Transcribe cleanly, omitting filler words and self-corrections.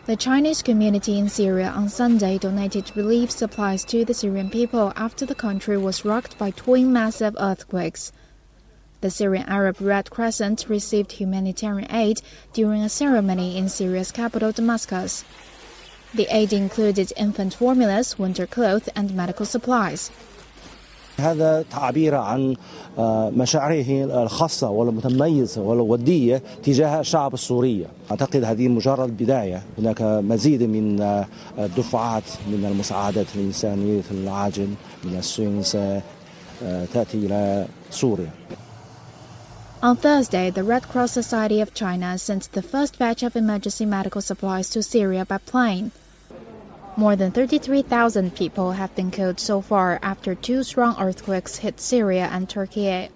The Chinese community in Syria on Sunday donated relief supplies to the Syrian people after the country was rocked by twin massive earthquakes. The Syrian Arab Red Crescent received humanitarian aid during a ceremony in Syria's capital, Damascus. The aid included infant formulas, winter clothes, and medical supplies. هذا تعبير عن مشاعره الخاصة والمتميزة والودية تجاه الشعب السوري. أعتقد هذه مجرد بداية. هناك مزيد من الدفعات من المساعدات الإنسانية العاجل من الصين ستأتي إلى سوريا. On Thursday, the Red Cross Society of China sent the first batch of emergency medical supplies to Syria by plane. More than 33,000 people have been killed so far after two strong earthquakes hit Syria and Turkey.